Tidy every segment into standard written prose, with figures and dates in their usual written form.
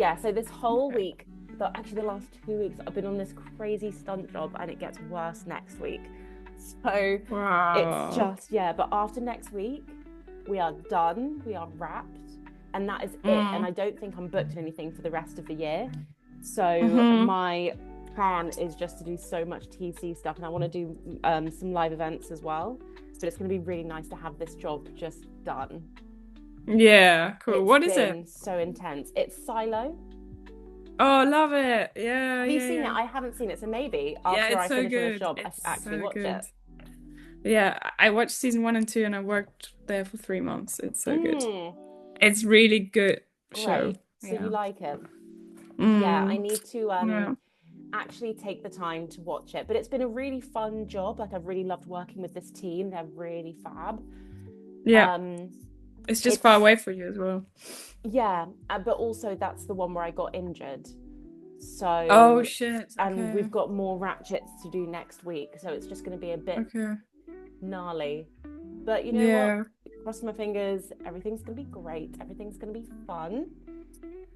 yeah, so this whole week, actually the last 2 weeks, I've been on this crazy stunt job, and it gets worse next week. So it's Wow. just, yeah, but after next week, we are done, we are wrapped, and that is it. And Mm. I don't think I'm booked in anything for the rest of the year. So Mm-hmm. my plan is just to do so much TC stuff, and I want to do some live events as well. But it's going to be really nice to have this job just done. Yeah, cool. It's What is it? been so intense. It's Silo. Oh, love it. Yeah, Have you yeah, seen it? yeah. I haven't seen it, so maybe Yeah, after it's I so finish on this good. job, I It's actually so watch good. it. Yeah, I watched season 1 and 2 and I worked there for 3 months. It's so good. Mm, It's really good show. great. So you Yeah. like it? Yeah, I Mm. need to Yeah. actually take the time to watch it. But it's been a really fun job. Like I've really loved working with this team. They're really fab. Yeah. Um, It's just far it's away for you as well. yeah, but also that's the one where I got injured. Oh So, shit. and Okay. we've got more ratchets to do next week. So it's just going to be a bit Okay. gnarly. But you know what? Yeah. Cross my fingers. Everything's going to be great. Everything's going to be fun.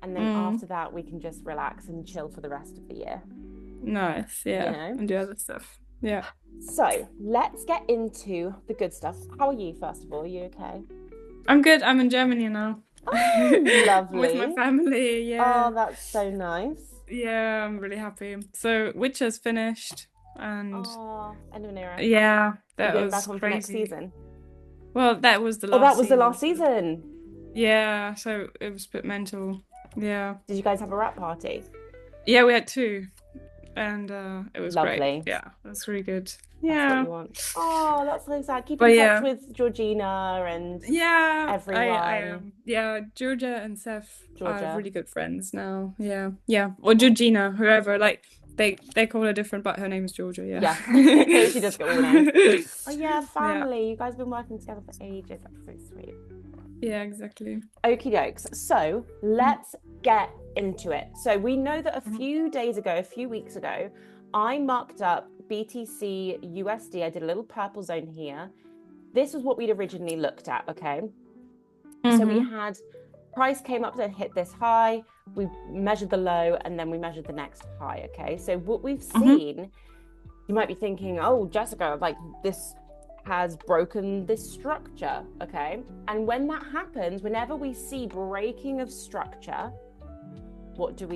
And then Mm. after that, we can just relax and chill for the rest of the year, Nice. you Yeah. know? And do other stuff. Yeah. So let's get into the good stuff. How are you, first of all? Are you okay? I'm good. I'm in Germany now. Oh, With my lovely. family. Oh, Yeah. that's so nice. Yeah, I'm really happy. So Witcher's finished and Oh, end of an era. yeah, Are you that going back was on for next crazy. season? Well, that was the Oh, that last was the season. last So season. yeah, so it was a bit mental. Yeah. Did you guys have a wrap party? Yeah, we had two and it was great. Lovely. Yeah, that's really good. That's what Yeah. you want. Oh, that's so sad. Keep But in touch yeah. with Georgina and Yeah, I everyone. am. Yeah, Georgia and Seth are Georgia. really good friends now. Yeah. Yeah. Or Georgina, whoever. Like they call her different, but her name is Georgia, yeah. Yeah, she does get all the names. Oh yeah, Yeah. family. You guys have been working together for ages. That's so sweet. Yeah, exactly. Okie dokes. So let's get into it. So we know that a few days ago, a few weeks ago, I marked up BTC USD. I did a little purple zone here. This was what we'd originally looked at, okay? So we had price came up and hit this high, we measured the low, and then we measured the next high, okay? So what we've seen, you might be thinking, oh, Jessica, like this has broken this structure, okay? And when that happens, whenever we see breaking of structure, what do?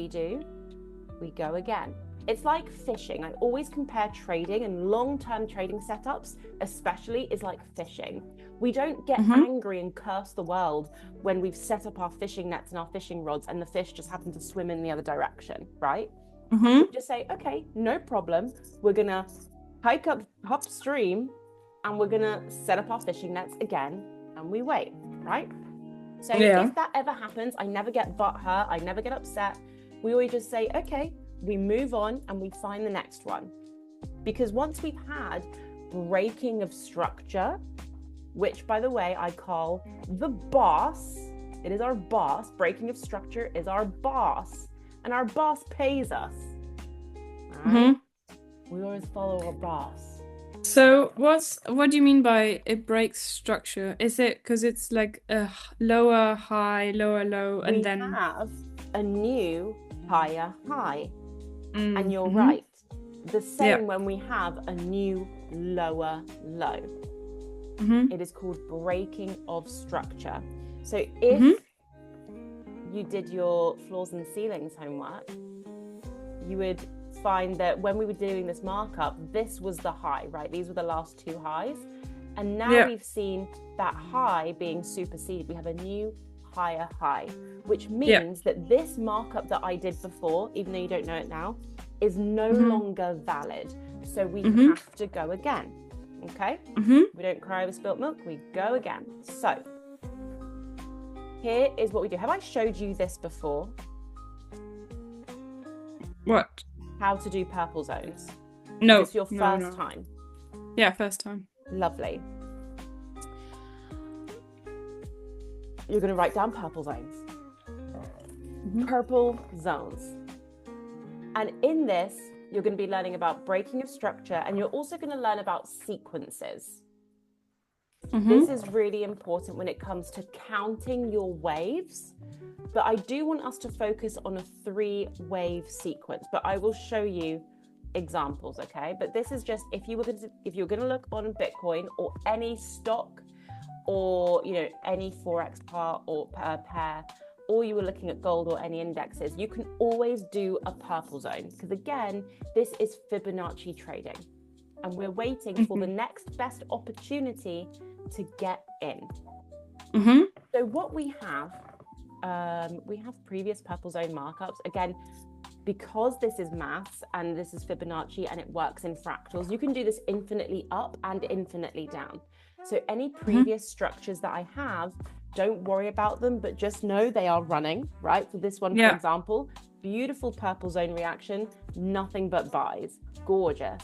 We go again. It's like fishing. I always compare trading and long-term trading setups, especially, is like fishing. We don't get angry and curse the world when we've set up our fishing nets and our fishing rods and the fish just happen to swim in the other direction, right? We just say, okay, no problem. We're gonna hike up upstream and we're gonna set up our fishing nets again and we wait, right? So if that ever happens, I never get butthurt, I never get upset. We always just say, okay, we move on and we find the next one. Because once we've had breaking of structure, which by the way, I call the boss, it is our boss, breaking of structure is our boss, and our boss pays us. All right? We always follow our boss. So what do you mean by it breaks structure? Is it because it's like a lower high, lower low, and We then have a new higher high. And you're right. The same when we have a new lower low. It is called breaking of structure. So if you did your floors and ceilings homework, you would find that when we were doing this markup, this was the high, right? These were the last two highs. And now we've seen that high being superseded. We have a new higher high, which means that this markup that I did before, even though you don't know it now, is no longer valid. So we have to go again. Okay? We don't cry over spilt milk, we go again. So here is what we do. Have I showed you this before? What? How to do purple zones? No. Is this your first time? Yeah, first time. Lovely. You're going to write down purple zones. Purple zones. And in this, you're going to be learning about breaking of structure, and you're also going to learn about sequences. This is really important when it comes to counting your waves But I do want us to focus on a 3-wave sequence, but I will show you examples, okay? But this is just if you were going to look on Bitcoin or any stock or, you know, any forex pair, or you were looking at gold or any indexes, you can always do a purple zone, because again, this is Fibonacci trading, and we're waiting for the next best opportunity to get in. So what we have previous purple zone markups. Again, because this is maths and this is Fibonacci and it works in fractals, you can do this infinitely up and infinitely down. So any previous structures that I have, don't worry about them, but just know they are running, right? For this one, for example, beautiful purple zone reaction, nothing but buys, gorgeous.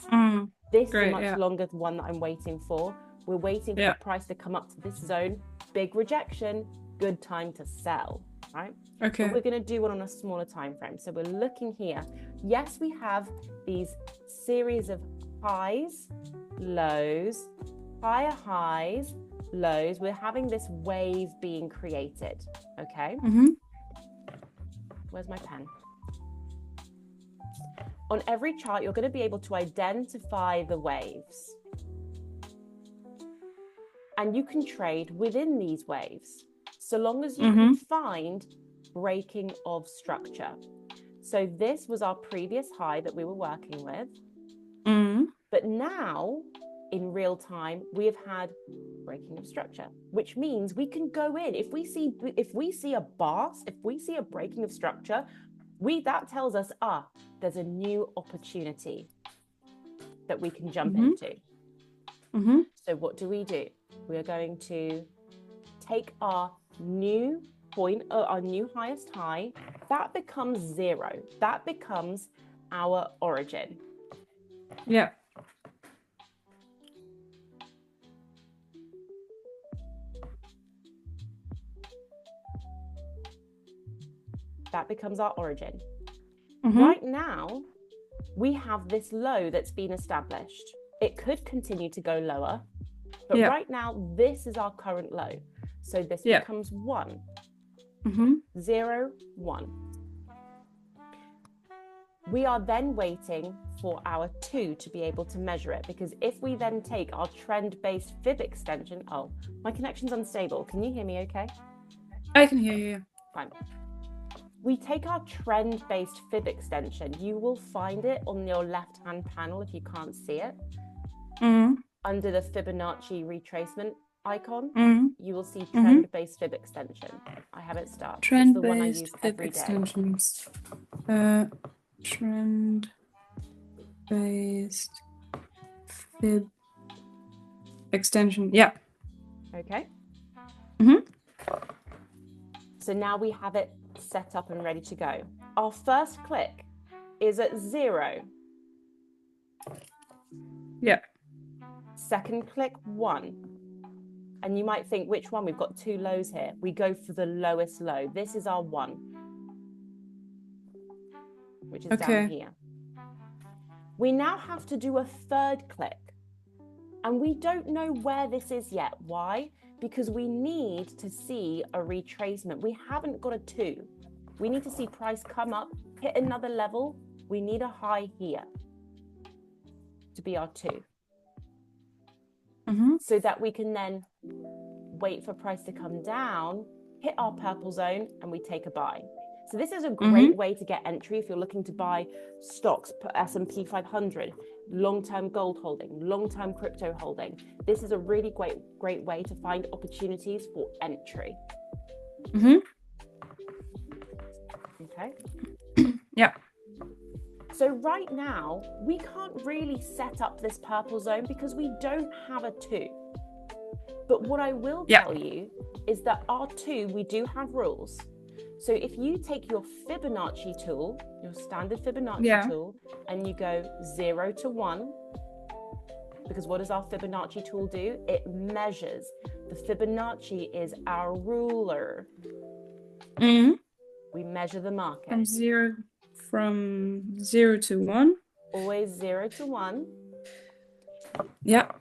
This is a much longer one that I'm waiting for. We're waiting for the price to come up to this zone, big rejection, good time to sell, right? Okay. But we're going to do one on a smaller time frame. So we're looking here. Yes, we have these series of highs, lows, higher highs, lows. We're having this wave being created, okay? Where's my pen? On every chart, you're going to be able to identify the waves. And you can trade within these waves, so long as you can find breaking of structure. So this was our previous high that we were working with. But now, in real time, we have had breaking of structure, which means we can go in. If we see a BARS, if we see a breaking of structure, that tells us, there's a new opportunity that we can jump into. So what do? We're going to take our new point, our new highest high. That becomes 0. That becomes our origin. Yeah. That becomes our origin. Right now, we have this low that's been established. It could continue to go lower, but right now, this is our current low. So this becomes 1. 0, 1. We are then waiting for our 2 to be able to measure it, because if we then take our trend-based fib extension, my connection's unstable. Can you hear me okay? I can hear you. Fine. We take our trend-based fib extension. You will find it on your left-hand panel if you can't see it. Under the Fibonacci retracement icon, you will see trend-based fib extension. I have it start. Trend-based fib extensions. Trend-based fib extension. Yeah. Okay. So now we have it set up and ready to go. Our first click is at 0. Yeah. Second click, 1. And you might think, which one? We've got 2 lows here. We go for the lowest low. This is our 1, which is down here. We now have to do a third click. And we don't know where this is yet. Why? Because we need to see a retracement. We haven't got a 2. We need to see price come up, hit another level. We need a high here to be our 2. So that we can then wait for price to come down, hit our purple zone, and we take a buy. So this is a great way to get entry if you're looking to buy stocks, S&P 500, long-term gold holding, long-term crypto holding. This is a really great way to find opportunities for entry. Okay. Yeah. So right now, we can't really set up this purple zone because we don't have a 2. But what I will tell you is that our 2, we do have rules. So if you take your Fibonacci tool, your standard Fibonacci tool, and you go 0 to 1, because what does our Fibonacci tool do? It measures. The Fibonacci is our ruler. We measure the market. From 0 to 1. Always 0 to 1. Yeah.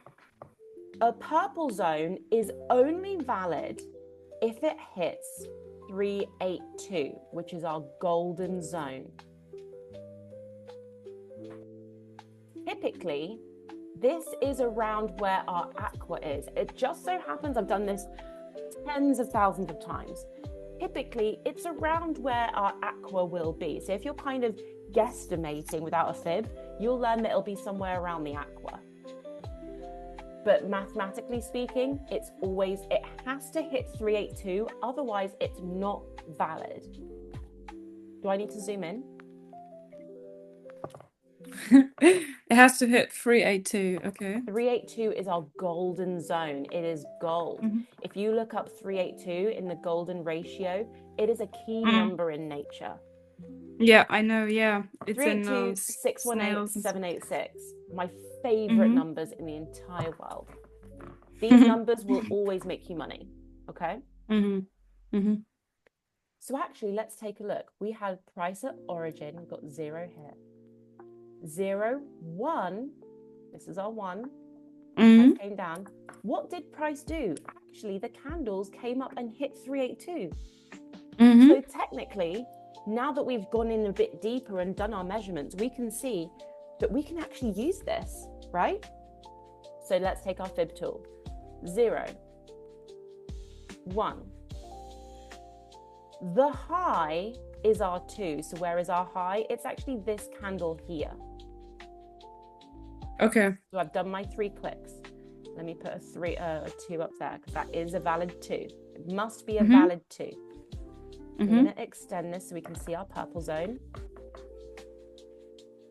A purple zone is only valid if it hits 382, which is our golden zone. Typically, this is around where our aqua is. It just so happens, I've done this tens of thousands of times. Typically, it's around where our aqua will be. So if you're kind of guesstimating without a fib, you'll learn that it'll be somewhere around the aqua. But mathematically speaking, it has to hit 382, otherwise it's not valid. Do I need to zoom in? It has to hit 382. Okay. 382 is our golden zone. It is gold. Mm-hmm. If you look up 382 in the golden ratio, it is a key number in nature. Yeah, I know. Yeah, it's 382, in 618, snails. 786. My favorite numbers in the entire world. These numbers will always make you money. Okay. So actually, let's take a look. We had price at origin. We've got 0 here. 0, 1. This is our 1. Price came down. What did price do? Actually, the candles came up and hit 382. So technically, now that we've gone in a bit deeper and done our measurements, we can see that we can actually use this, right? So let's take our fib tool. 0, 1. The high is our 2. So where is our high? It's actually this candle here. Okay. So I've done my 3 clicks. Let me put a 2 up there because that is a valid 2. It must be a valid 2. I'm going to extend this so we can see our purple zone.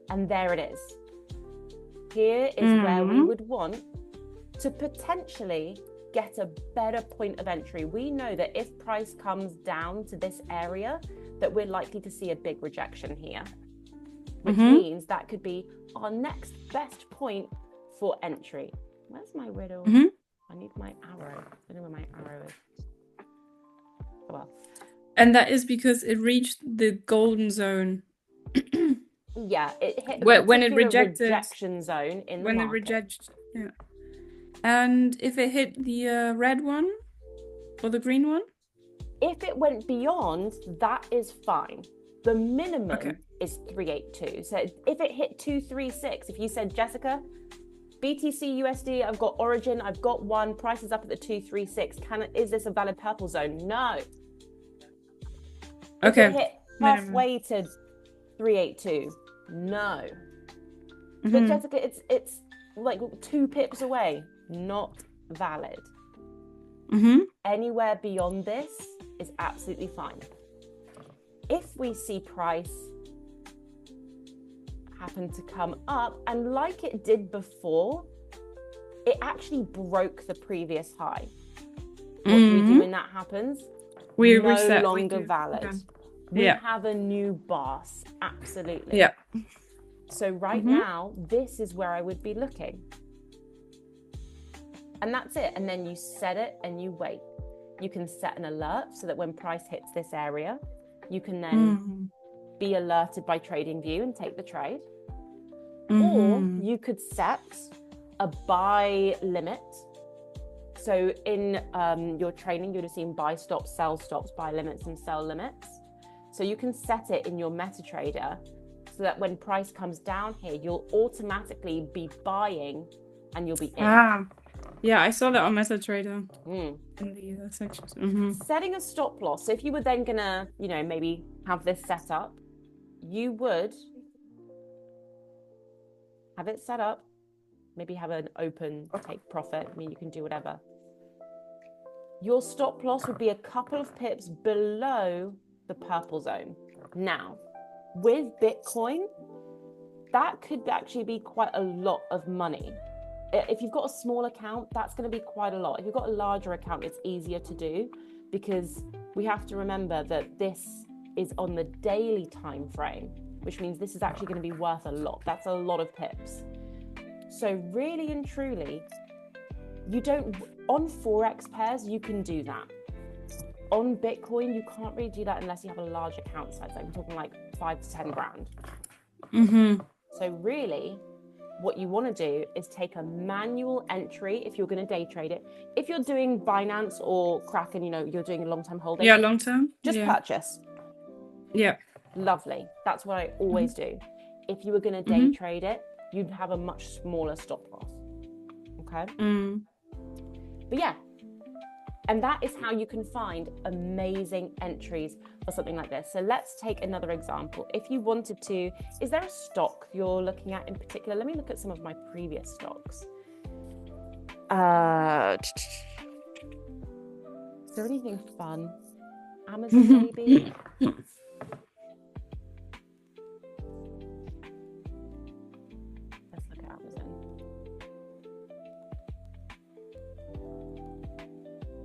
And there it is. Here is where we would want to potentially get a better point of entry. We know that if price comes down to this area, that we're likely to see a big rejection here, which means that could be our next best point for entry. Where's my riddle? I need my arrow. I don't know where my arrow is. Oh, well. And that is because it reached the golden zone. Yeah, it hit when it rejected rejection zone in the when market. it rejected. Yeah. And if it hit the red one or the green one? If it went beyond, that is fine. The minimum is 382. So if it hit 236, if you said, Jessica, BTC USD, I've got origin, I've got 1, price is up at the 236. Is this a valid purple zone? No. Okay. If it hit halfway to 382, no. But Jessica, it's like 2 pips away. Not valid. Anywhere beyond this is absolutely fine. If we see price happen to come up, and like it did before, it actually broke the previous high. What do we do when that happens? We no reset. longer valid. Okay. We have a new boss. Absolutely. Yeah. So right now, this is where I would be looking. And that's it. And then you set it and you wait. You can set an alert so that when price hits this area, you can then be alerted by TradingView and take the trade. Or you could set a buy limit. So in your training, you'd have seen buy stops, sell stops, buy limits and sell limits. So you can set it in your MetaTrader so that when price comes down here, you'll automatically be buying and you'll be in. Yeah, I saw that on MetaTrader in the sections. Setting a stop loss. So if you were then gonna, maybe have this set up, you would have it set up, maybe have an open take profit. I mean, you can do whatever. Your stop loss would be a couple of pips below the purple zone. Now, with Bitcoin, that could actually be quite a lot of money. If you've got a small account, that's going to be quite a lot. If you've got a larger account, it's easier to do because we have to remember that this is on the daily time frame, which means this is actually going to be worth a lot. That's a lot of pips. So really and truly, on Forex pairs, you can do that. On Bitcoin, you can't really do that unless you have a large account size. Like we're talking like 5 to 10 grand. So really, what you want to do is take a manual entry if you're going to day trade it. If you're doing Binance or Kraken, you're doing a long-term holding. Yeah, long term. Just Yeah. purchase. Yeah. Lovely. That's what I always do. If you were going to day trade it, you'd have a much smaller stop loss. Okay. But yeah, and that is how you can find amazing entries for something like this. So let's take another example. If you wanted to, is there a stock you're looking at in particular? Let me look at some of my previous stocks. Is there anything fun? Amazon maybe? Let's look at Amazon.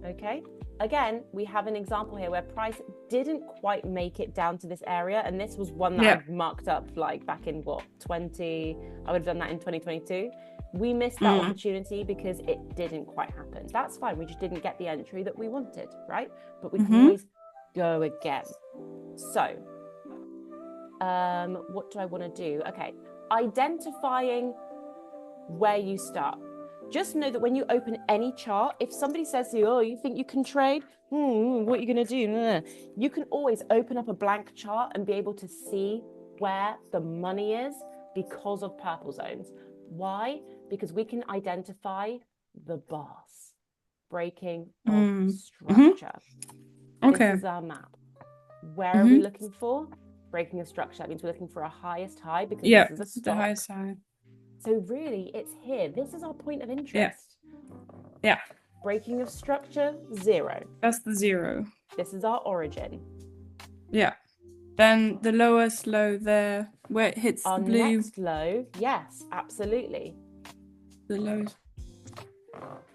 Okay, again, we have an example here where price didn't quite make it down to this area. And this was one that I've marked up like back in I would have done that in 2022. We missed that opportunity because it didn't quite happen. That's fine. We just didn't get the entry that we wanted, right? But we can always go again. So what do I want to do? Okay, identifying where you start. Just know that when you open any chart, if somebody says to you, oh, you think you can trade? What are you going to do? You can always open up a blank chart and be able to see where the money is because of purple zones. Why? Because we can identify the bars, breaking of structure. Okay. This is our map. Where are we looking for? Breaking of structure. That means we're looking for a highest high because this is a stock. The highest high. So really, it's here. This is our point of interest. Yeah. Breaking of structure, 0. That's the 0. This is our origin. Yeah. Then the lowest low there, where it hits our the blue. Next low, yes, absolutely. The lows.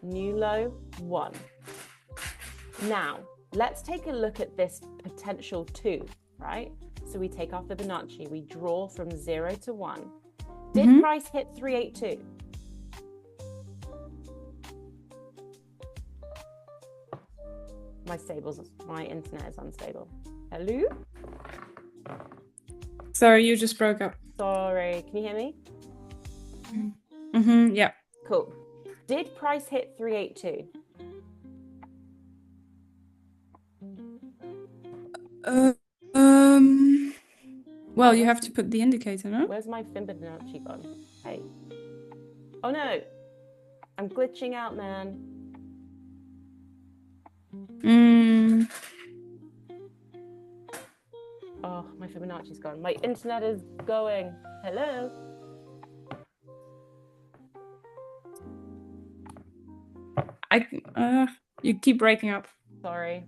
New low, 1. Now, let's take a look at this potential 2, right? So we take our Fibonacci, we draw from 0 to 1. Did price hit 382? My internet is unstable. Hello? Sorry, you just broke up. Sorry, can you hear me? Yeah. Cool. Did price hit 382? Well, you have to put the indicator, no? Where's my Fibonacci gone? Hey. Oh no! I'm glitching out, man. Oh, my Fibonacci's gone. My internet is going. Hello? You keep breaking up. Sorry.